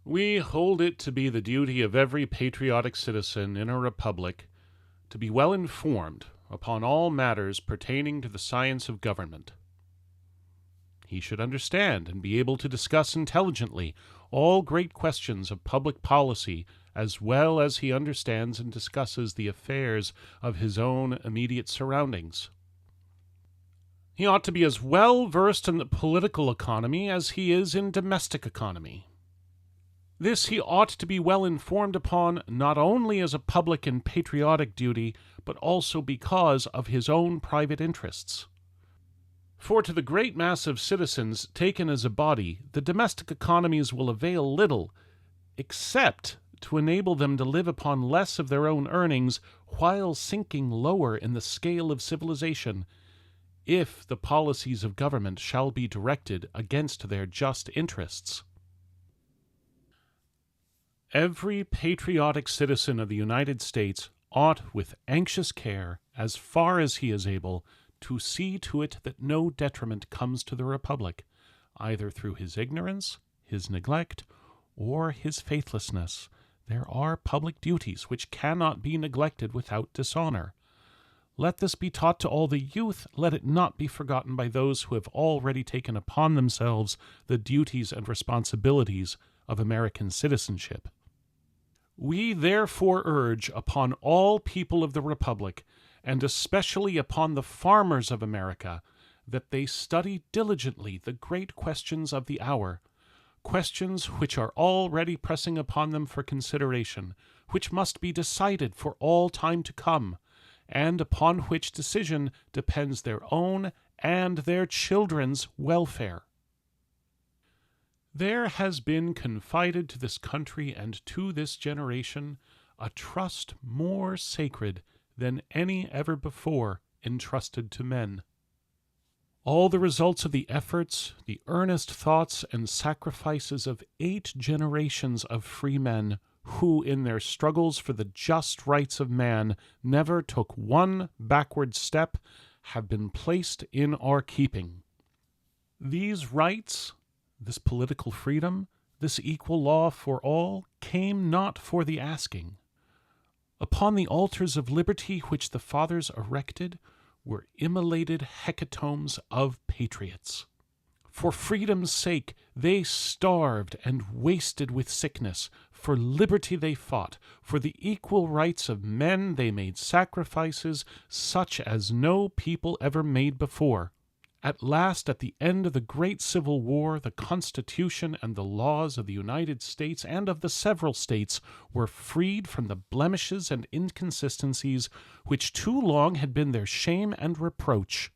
We hold it to be the duty of every patriotic citizen in a republic to be well informed upon all matters pertaining to the science of government. He should understand and be able to discuss intelligently all great questions of public policy as well as he understands and discusses the affairs of his own immediate surroundings. He ought to be as well versed in the political economy as he is in domestic economy. This he ought to be well informed upon not only as a public and patriotic duty, but also because of his own private interests. For to the great mass of citizens taken as a body, the domestic economies will avail little, except to enable them to live upon less of their own earnings while sinking lower in the scale of civilization, if the policies of government shall be directed against their just interests. Every patriotic citizen of the United States ought, with anxious care, as far as he is able, to see to it that no detriment comes to the Republic, either through his ignorance, his neglect, or his faithlessness. There are public duties which cannot be neglected without dishonor. Let this be taught to all the youth. Let it not be forgotten by those who have already taken upon themselves the duties and responsibilities of American citizenship. We therefore urge upon all people of the Republic, and especially upon the farmers of America, that they study diligently the great questions of the hour, questions which are already pressing upon them for consideration, which must be decided for all time to come, and upon which decision depends their own and their children's welfare. There has been confided to this country and to this generation a trust more sacred than any ever before entrusted to men. All the results of the efforts, the earnest thoughts, and sacrifices of 8 generations of free men who, in their struggles for the just rights of man, never took one backward step, have been placed in our keeping. These rights, this political freedom, this equal law for all, came not for the asking. Upon the altars of liberty which the fathers erected were immolated hecatombs of patriots. For freedom's sake they starved and wasted with sickness. For liberty they fought. For the equal rights of men they made sacrifices such as no people ever made before. At last, at the end of the great Civil War, the Constitution and the laws of the United States and of the several states were freed from the blemishes and inconsistencies which too long had been their shame and reproach.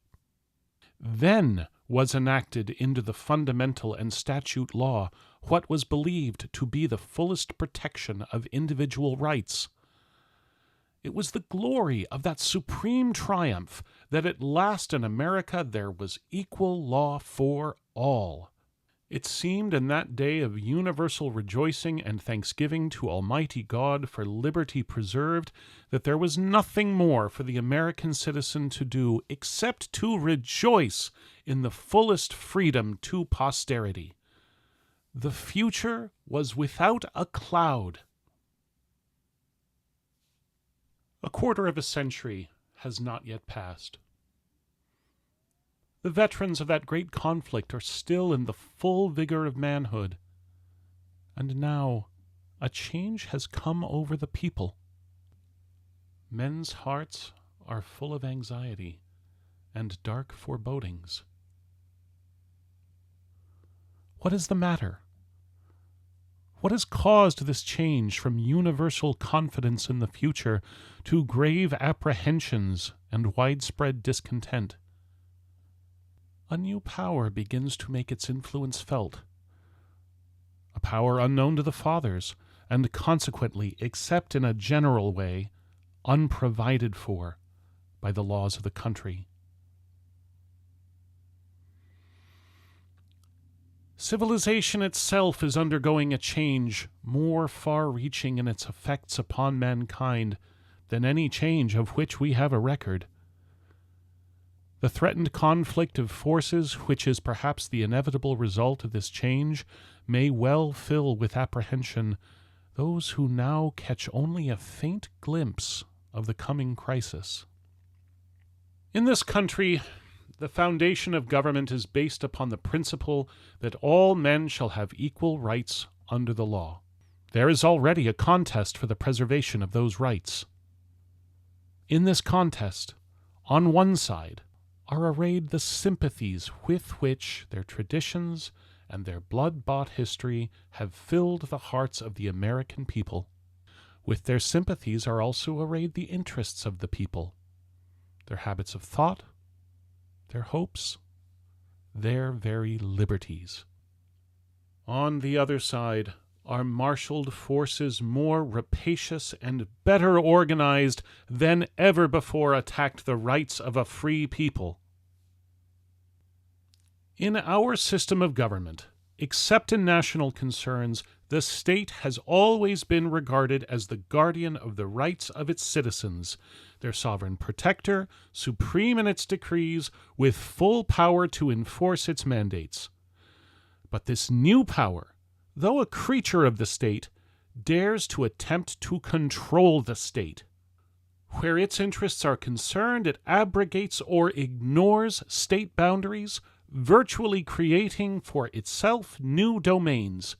Then was enacted into the fundamental and statute law what was believed to be the fullest protection of individual rights. It was the glory of that supreme triumph that at last in America there was equal law for all. It seemed in that day of universal rejoicing and thanksgiving to Almighty God for liberty preserved that there was nothing more for the American citizen to do except to rejoice in the fullest freedom to posterity. The future was without a cloud. A quarter of a century has not yet passed. The veterans of that great conflict are still in the full vigor of manhood. And now a change has come over the people. Men's hearts are full of anxiety and dark forebodings. What is the matter? What has caused this change from universal confidence in the future to grave apprehensions and widespread discontent? A new power begins to make its influence felt, a power unknown to the fathers, and consequently, except in a general way, unprovided for by the laws of the country. Civilization itself is undergoing a change more far-reaching in its effects upon mankind than any change of which we have a record. The threatened conflict of forces, which is perhaps the inevitable result of this change, may well fill with apprehension those who now catch only a faint glimpse of the coming crisis. In this country, the foundation of government is based upon the principle that all men shall have equal rights under the law. There is already a contest for the preservation of those rights. In this contest, on one side, are arrayed the sympathies with which their traditions and their blood-bought history have filled the hearts of the American people. With their sympathies are also arrayed the interests of the people, their habits of thought, their hopes, their very liberties. On the other side are marshaled forces more rapacious and better organized than ever before attacked the rights of a free people. In our system of government, except in national concerns, the state has always been regarded as the guardian of the rights of its citizens, their sovereign protector, supreme in its decrees, with full power to enforce its mandates. But this new power, though a creature of the state, dares to attempt to control the state. Where its interests are concerned, it abrogates or ignores state boundaries, virtually creating for itself new domains.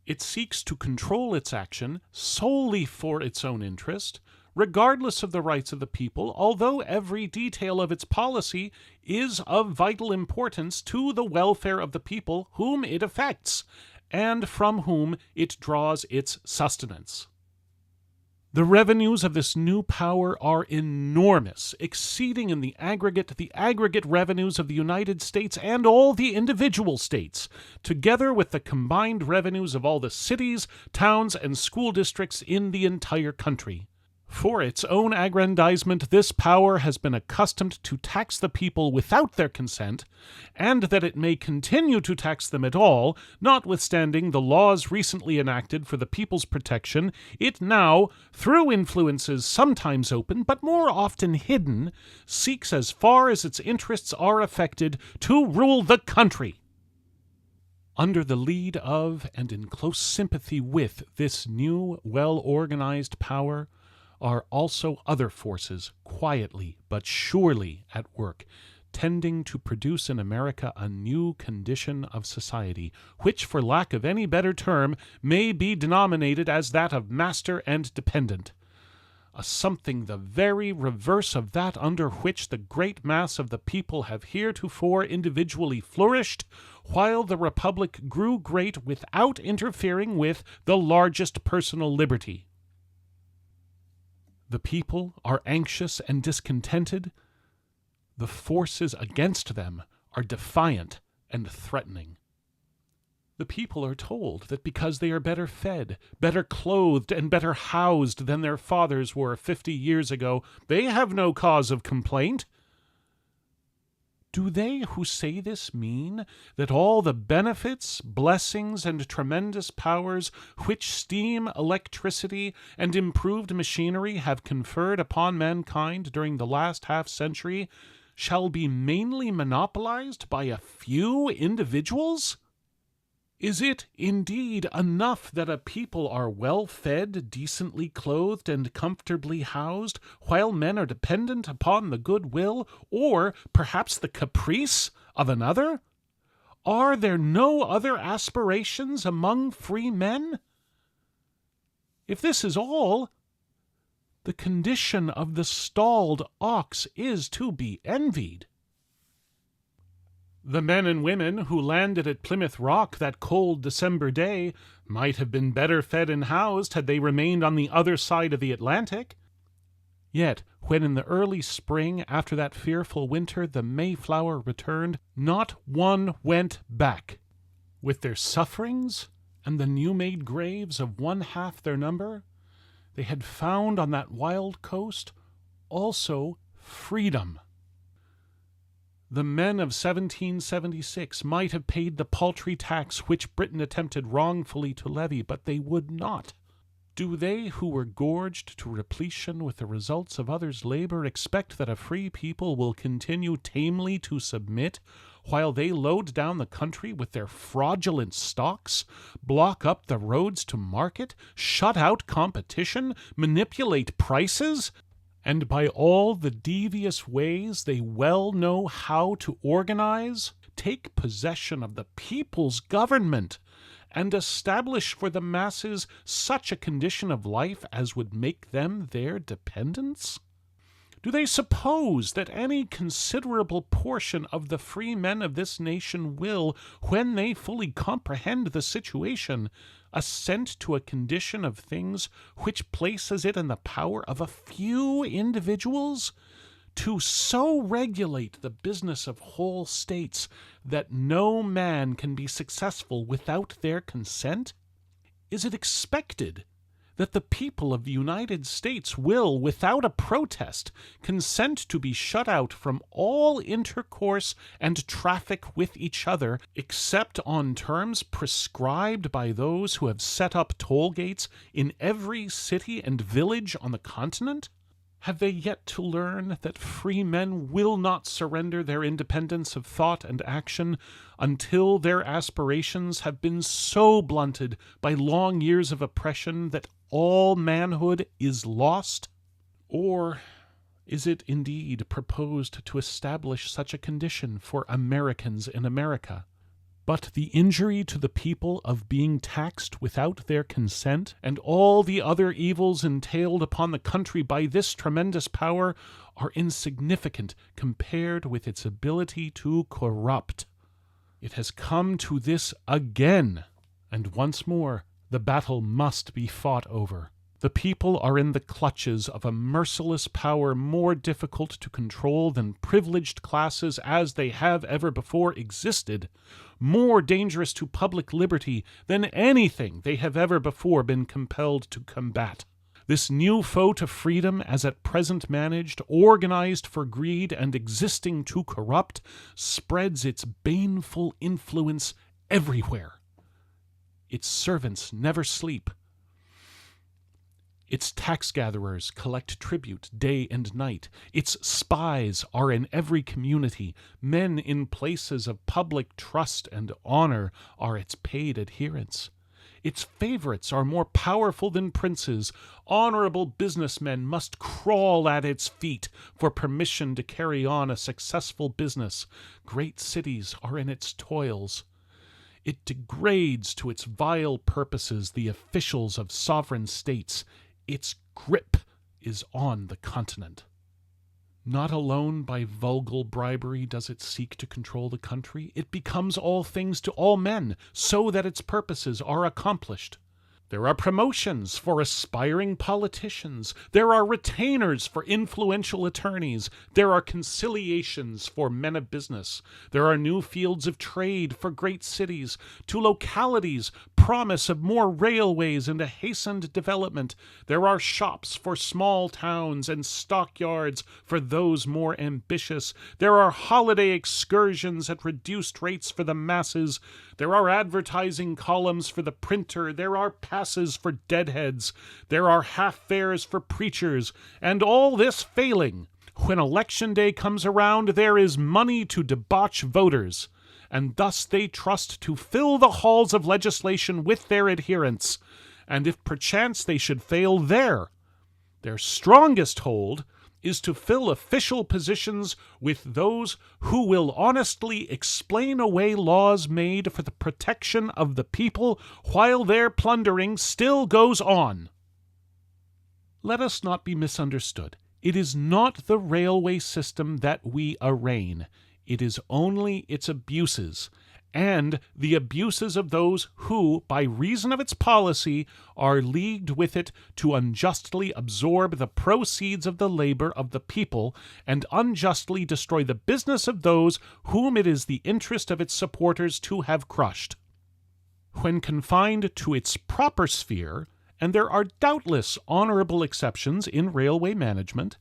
It seeks to control its action solely for its own interest, regardless of the rights of the people, although every detail of its policy is of vital importance to the welfare of the people whom it affects, and from whom it draws its sustenance. The revenues of this new power are enormous, exceeding in the aggregate revenues of the United States and all the individual states, together with the combined revenues of all the cities, towns, and school districts in the entire country. For its own aggrandizement, this power has been accustomed to tax the people without their consent, and that it may continue to tax them at all, notwithstanding the laws recently enacted for the people's protection, it now, through influences sometimes open but more often hidden, seeks as far as its interests are affected to rule the country. Under the lead of and in close sympathy with this new, well-organized power, are also other forces quietly but surely at work, tending to produce in America a new condition of society, which, for lack of any better term, may be denominated as that of master and dependent, a something the very reverse of that under which the great mass of the people have heretofore individually flourished, while the republic grew great without interfering with the largest personal liberty. The people are anxious and discontented. The forces against them are defiant and threatening. The people are told that because they are better fed, better clothed, and better housed than their fathers were 50 years ago, they have no cause of complaint. Do they who say this mean that all the benefits, blessings, and tremendous powers which steam, electricity, and improved machinery have conferred upon mankind during the last half-century shall be mainly monopolized by a few individuals? Is it indeed enough that a people are well-fed, decently clothed, and comfortably housed, while men are dependent upon the goodwill, or perhaps the caprice, of another? Are there no other aspirations among free men? If this is all, the condition of the stalled ox is to be envied. The men and women who landed at Plymouth Rock that cold December day might have been better fed and housed had they remained on the other side of the Atlantic. Yet, when in the early spring, after that fearful winter, the Mayflower returned, not one went back. With their sufferings and the new-made graves of one half their number, they had found on that wild coast also freedom. The men of 1776 might have paid the paltry tax which Britain attempted wrongfully to levy, but they would not. Do they who were gorged to repletion with the results of others' labor expect that a free people will continue tamely to submit, while they load down the country with their fraudulent stocks, block up the roads to market, shut out competition, manipulate prices, and by all the devious ways they well know how to organize, take possession of the people's government, and establish for the masses such a condition of life as would make them their dependents? Do they suppose that any considerable portion of the free men of this nation will, when they fully comprehend the situation, assent to a condition of things which places it in the power of a few individuals to so regulate the business of whole states that no man can be successful without their consent? Is it expected that the people of the United States will, without a protest, consent to be shut out from all intercourse and traffic with each other, except on terms prescribed by those who have set up toll gates in every city and village on the continent? Have they yet to learn that free men will not surrender their independence of thought and action until their aspirations have been so blunted by long years of oppression that all manhood is lost? Or is it indeed proposed to establish such a condition for Americans in America? But the injury to the people of being taxed without their consent, and all the other evils entailed upon the country by this tremendous power, are insignificant compared with its ability to corrupt. It has come to this again, and once more the battle must be fought over. The people are in the clutches of a merciless power more difficult to control than privileged classes as they have ever before existed, more dangerous to public liberty than anything they have ever before been compelled to combat. This new foe to freedom, as at present managed, organized for greed and existing to corrupt, spreads its baneful influence everywhere. Its servants never sleep. Its tax-gatherers collect tribute day and night. Its spies are in every community. Men in places of public trust and honor are its paid adherents. Its favorites are more powerful than princes. Honorable businessmen must crawl at its feet for permission to carry on a successful business. Great cities are in its toils. It degrades to its vile purposes the officials of sovereign states. Its grip is on the continent. Not alone by vulgar bribery does it seek to control the country. It becomes all things to all men, so that its purposes are accomplished. There are promotions for aspiring politicians. There are retainers for influential attorneys. There are conciliations for men of business. There are new fields of trade for great cities. To localities, promise of more railways and a hastened development. There are shops for small towns and stockyards for those more ambitious. There are holiday excursions at reduced rates for the masses. There are advertising columns for the printer. There are passes for deadheads. There are half-fares for preachers. And all this failing, when election day comes around, there is money to debauch voters. And thus they trust to fill the halls of legislation with their adherents. And if perchance they should fail there, their strongest hold is to fill official positions with those who will honestly explain away laws made for the protection of the people while their plundering still goes on. Let us not be misunderstood. It is not the railway system that we arraign. It is only its abuses, and the abuses of those who, by reason of its policy, are leagued with it to unjustly absorb the proceeds of the labor of the people and unjustly destroy the business of those whom it is the interest of its supporters to have crushed. When confined to its proper sphere, and there are doubtless honorable exceptions in railway management,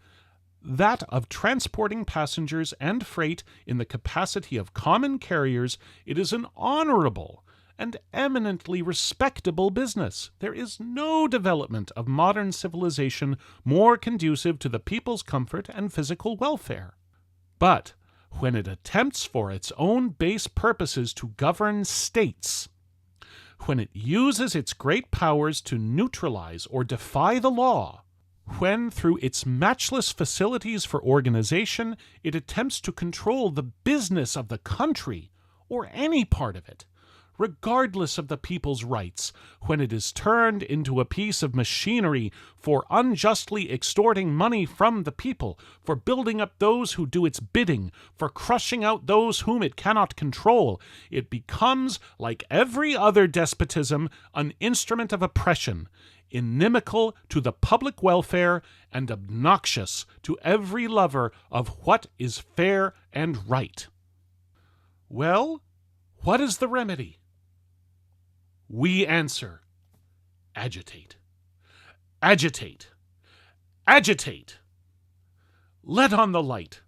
that of transporting passengers and freight in the capacity of common carriers, it is an honorable and eminently respectable business. There is no development of modern civilization more conducive to the people's comfort and physical welfare. But when it attempts for its own base purposes to govern states, when it uses its great powers to neutralize or defy the law, when, through its matchless facilities for organization, it attempts to control the business of the country or any part of it, regardless of the people's rights, when it is turned into a piece of machinery for unjustly extorting money from the people, for building up those who do its bidding, for crushing out those whom it cannot control, it becomes, like every other despotism, an instrument of oppression, inimical to the public welfare and obnoxious to every lover of what is fair and right. Well, what is the remedy? We answer, agitate. Agitate. Agitate. Let on the light.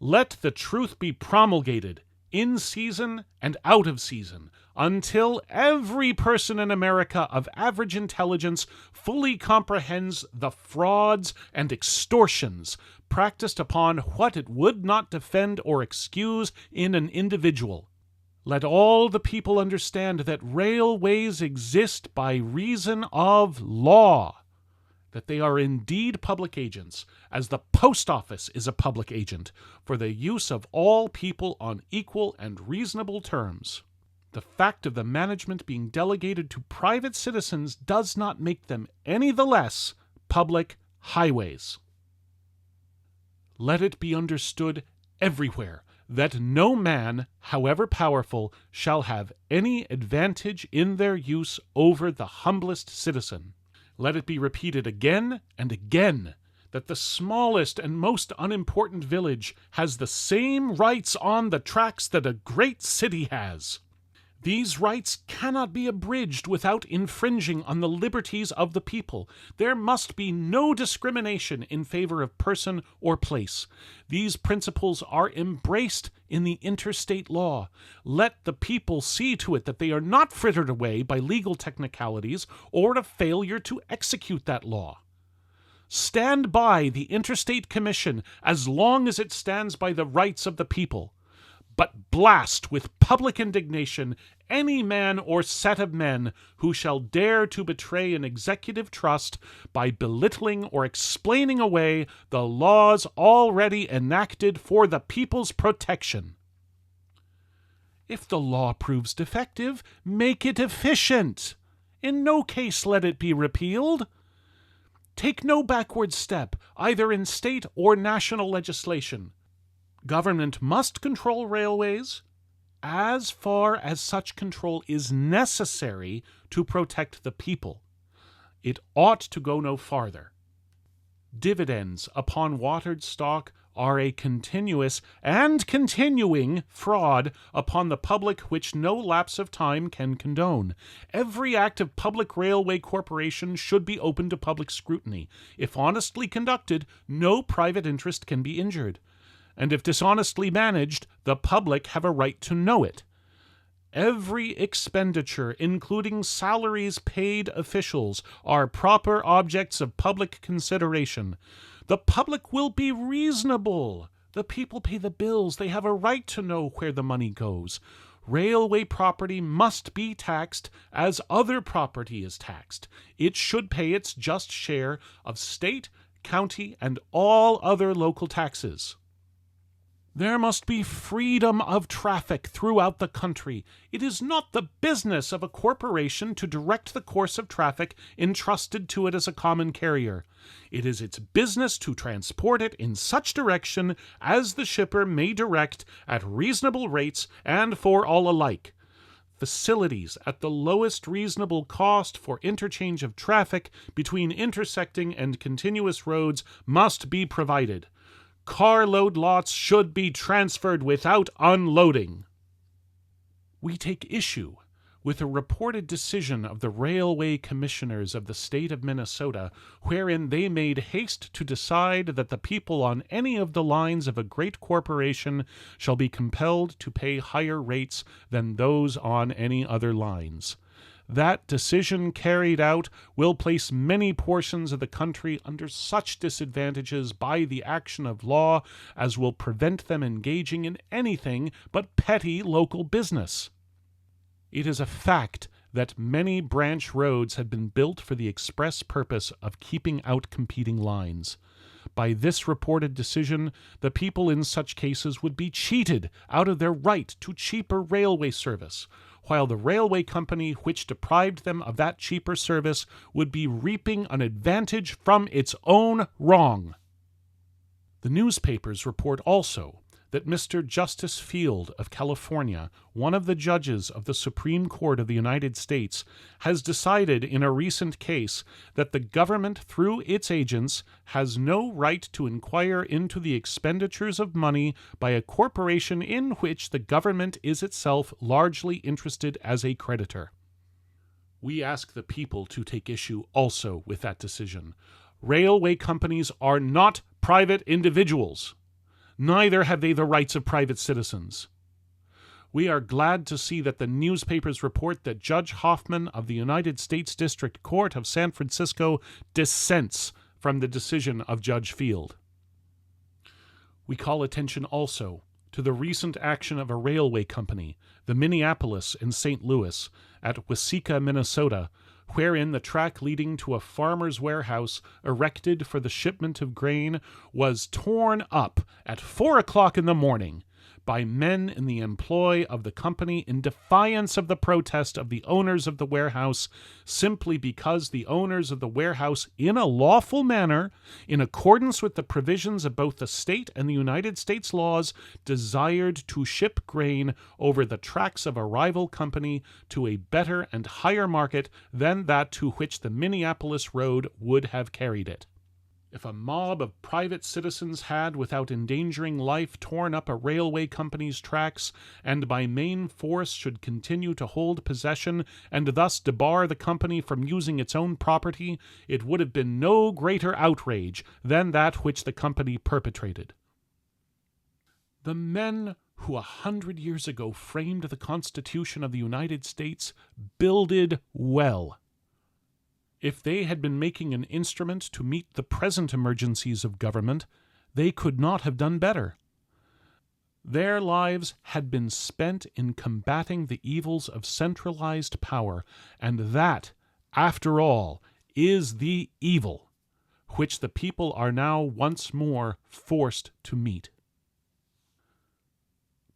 Let the truth be promulgated in season and out of season, until every person in America of average intelligence fully comprehends the frauds and extortions practiced upon what it would not defend or excuse in an individual. Let all the people understand that railways exist by reason of law, that they are indeed public agents, as the post office is a public agent, for the use of all people on equal and reasonable terms. The fact of the management being delegated to private citizens does not make them any the less public highways. Let it be understood everywhere that no man, however powerful, shall have any advantage in their use over the humblest citizen. Let it be repeated again and again that the smallest and most unimportant village has the same rights on the tracks that a great city has. These rights cannot be abridged without infringing on the liberties of the people. There must be no discrimination in favor of person or place. These principles are embraced in the interstate law. Let the people see to it that they are not frittered away by legal technicalities or a failure to execute that law. Stand by the Interstate Commission as long as it stands by the rights of the people, but blast with public indignation any man or set of men who shall dare to betray an executive trust by belittling or explaining away the laws already enacted for the people's protection. If the law proves defective, make it efficient. In no case let it be repealed. Take no backward step, either in state or national legislation. Government must control railways as far as such control is necessary to protect the people. It ought to go no farther. Dividends upon watered stock are a continuous and continuing fraud upon the public which no lapse of time can condone. Every act of public railway corporation should be open to public scrutiny. If honestly conducted, no private interest can be injured. And if dishonestly managed, the public have a right to know it. Every expenditure, including salaries paid officials, are proper objects of public consideration. The public will be reasonable. The people pay the bills. They have a right to know where the money goes. Railway property must be taxed as other property is taxed. It should pay its just share of state, county, and all other local taxes. There must be freedom of traffic throughout the country. It is not the business of a corporation to direct the course of traffic entrusted to it as a common carrier. It is its business to transport it in such direction as the shipper may direct at reasonable rates and for all alike. Facilities at the lowest reasonable cost for interchange of traffic between intersecting and continuous roads must be provided. Carload lots should be transferred without unloading. We take issue with a reported decision of the Railway Commissioners of the state of Minnesota, wherein they made haste to decide that the people on any of the lines of a great corporation shall be compelled to pay higher rates than those on any other lines. that decision carried out will place many portions of the country under such disadvantages by the action of law as will prevent them engaging in anything but petty local business. It is a fact that many branch roads have been built for the express purpose of keeping out competing lines. By this reported decision, the people in such cases would be cheated out of their right to cheaper railway service, while the railway company which deprived them of that cheaper service would be reaping an advantage from its own wrong. The newspapers report also that Mr. Justice Field of California, one of the judges of the Supreme Court of the United States, has decided in a recent case that the government, through its agents, has no right to inquire into the expenditures of money by a corporation in which the government is itself largely interested as a creditor. We ask the people to take issue also with that decision. Railway companies are not private individuals. Neither have they the rights of private citizens. We are glad to see that the newspapers report that Judge Hoffman of the United States District Court of San Francisco dissents from the decision of Judge Field. We call attention also to the recent action of a railway company, the Minneapolis and St. Louis, at Waseca, Minnesota, wherein the track leading to a farmer's warehouse erected for the shipment of grain was torn up at 4 o'clock in the morning by men in the employ of the company in defiance of the protest of the owners of the warehouse, simply because the owners of the warehouse, in a lawful manner, in accordance with the provisions of both the state and the United States laws, desired to ship grain over the tracks of a rival company to a better and higher market than that to which the Minneapolis road would have carried it. If a mob of private citizens had, without endangering life, torn up a railway company's tracks, and by main force should continue to hold possession, and thus debar the company from using its own property, it would have been no greater outrage than that which the company perpetrated. The men who 100 years ago framed the Constitution of the United States builded well. If they had been making an instrument to meet the present emergencies of government, they could not have done better. Their lives had been spent in combating the evils of centralized power, and that, after all, is the evil which the people are now once more forced to meet.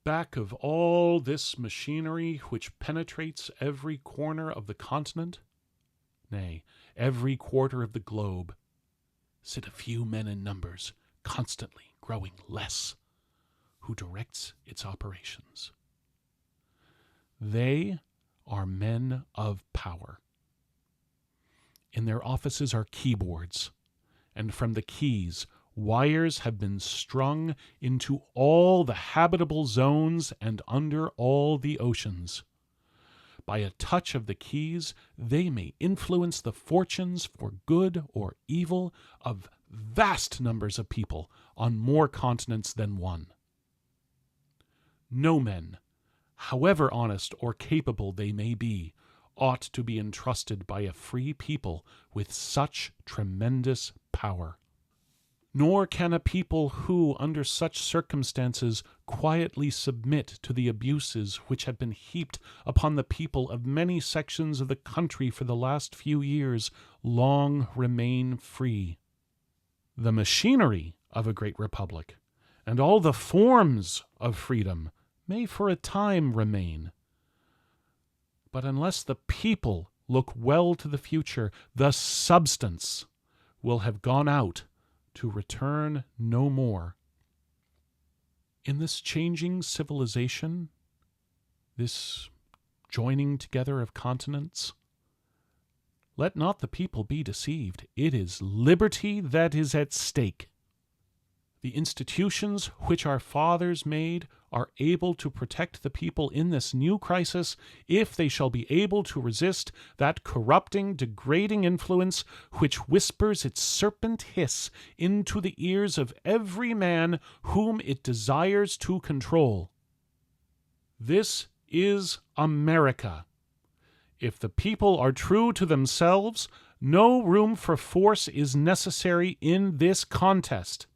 Back of all this machinery which penetrates every corner of the continent, nay, every quarter of the globe, sit a few men in numbers, constantly growing less, who directs its operations. They are men of power. In their offices are keyboards, and from the keys, wires have been strung into all the habitable zones and under all the oceans. By a touch of the keys, they may influence the fortunes for good or evil of vast numbers of people on more continents than one. No men, however honest or capable they may be, ought to be entrusted by a free people with such tremendous power. Nor can a people who, under such circumstances, quietly submit to the abuses which have been heaped upon the people of many sections of the country for the last few years, long remain free. The machinery of a great republic, and all the forms of freedom, may for a time remain. But unless the people look well to the future, the substance will have gone out to return no more. In this changing civilization, this joining together of continents, let not the people be deceived. It is liberty that is at stake. The institutions which our fathers made are able to protect the people in this new crisis if they shall be able to resist that corrupting, degrading influence which whispers its serpent hiss into the ears of every man whom it desires to control. This is America. If the people are true to themselves, no room for force is necessary in this contest.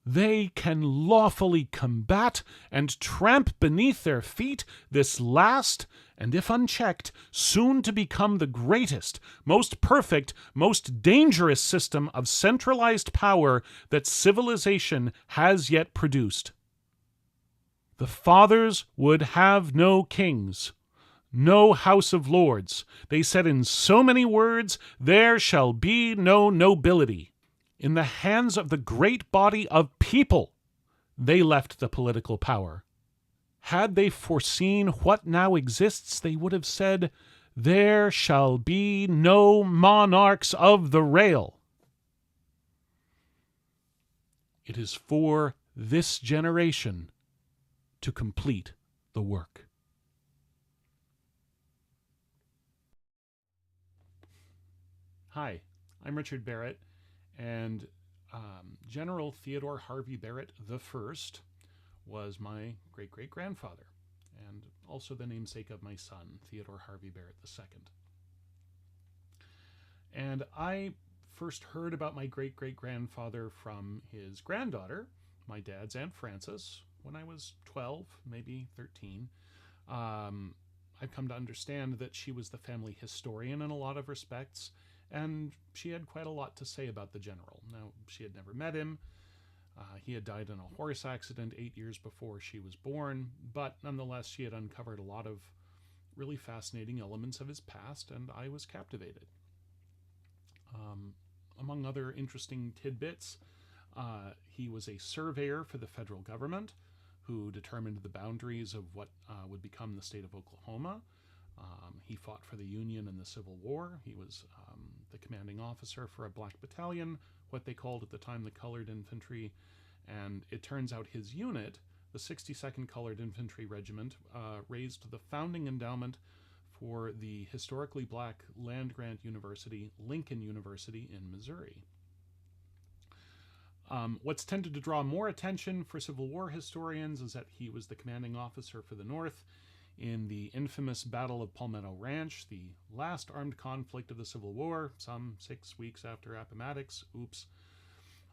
They can lawfully combat and tramp beneath their feet this last, and if unchecked, soon to become the greatest, most perfect, most dangerous system of centralized power that civilization has yet produced. The fathers would have no kings, no House of Lords. They said in so many words, there shall be no nobility. In the hands of the great body of people, they left the political power. Had they foreseen what now exists, they would have said, there shall be no monarchs of the rail. It is for this generation to complete the work. Hi, I'm Richard Barrett, and General Theodore Harvey Barrett the First was my great-great-grandfather, and also the namesake of my son, Theodore Harvey Barrett II. And I first heard about my great-great-grandfather from his granddaughter, my dad's Aunt Frances, when I was 12, maybe 13. I've come to understand that she was the family historian in a lot of respects, and she had quite a lot to say about the general. Now, she had never met him. He had died in a horse accident 8 years before she was born, but nonetheless, she had uncovered a lot of really fascinating elements of his past, and I was captivated. Among other interesting tidbits, he was a surveyor for the federal government who determined the boundaries of what would become the state of Oklahoma. He fought for the Union in the Civil War. He was the commanding officer for a black battalion, what they called at the time the Colored Infantry, and it turns out his unit, the 62nd Colored Infantry Regiment, raised the founding endowment for the historically black land-grant university, Lincoln University in Missouri. What's tended to draw more attention for Civil War historians is that he was the commanding officer for the North in the infamous Battle of Palmetto Ranch, the last armed conflict of the Civil War, some 6 weeks after Appomattox. Oops.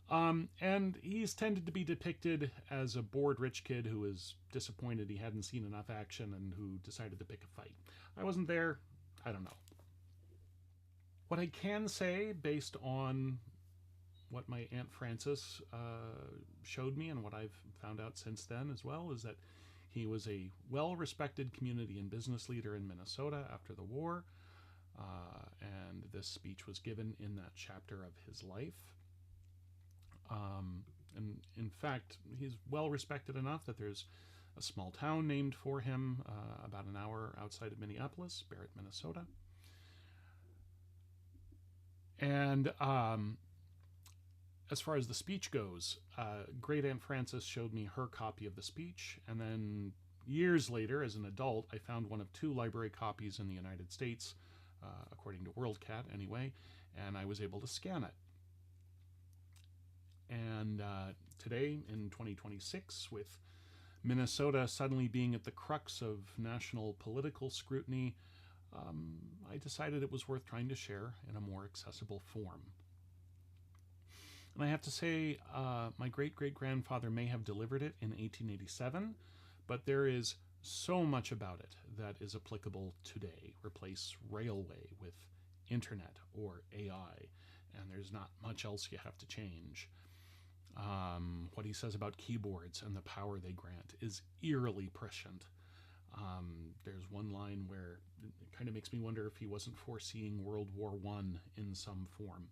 And he's tended to be depicted as a bored rich kid who was disappointed he hadn't seen enough action and who decided to pick a fight. I wasn't there. I don't know. What I can say, based on what my Aunt Frances showed me and what I've found out since then as well, is that he was a well-respected community and business leader in Minnesota after the war, and this speech was given in that chapter of his life. And in fact, he's well-respected enough that there's a small town named for him about an hour outside of Minneapolis, Barrett, Minnesota. And as far as the speech goes, Great Aunt Frances showed me her copy of the speech, and then years later, as an adult, I found one of 2 library copies in the United States, according to WorldCat anyway, and I was able to scan it. And today, in 2026, with Minnesota suddenly being at the crux of national political scrutiny, I decided it was worth trying to share in a more accessible form. And I have to say, my great-great-grandfather may have delivered it in 1887, but there is so much about it that is applicable today. Replace railway with internet or AI, and there's not much else you have to change. What he says about keyboards and the power they grant is eerily prescient. There's one line where it kind of makes me wonder if he wasn't foreseeing World War I in some form.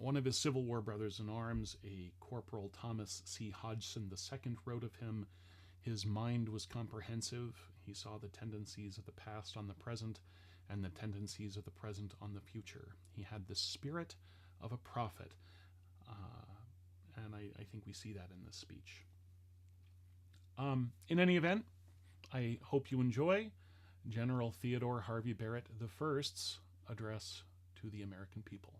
One of his Civil War brothers in arms, a Corporal Thomas C. Hodgson II, wrote of him, "His mind was comprehensive. He saw the tendencies of the past on the present and the tendencies of the present on the future. He had the spirit of a prophet." And I think we see that in this speech. In any event, I hope you enjoy General Theodore Harvey Barrett I's address to the American people.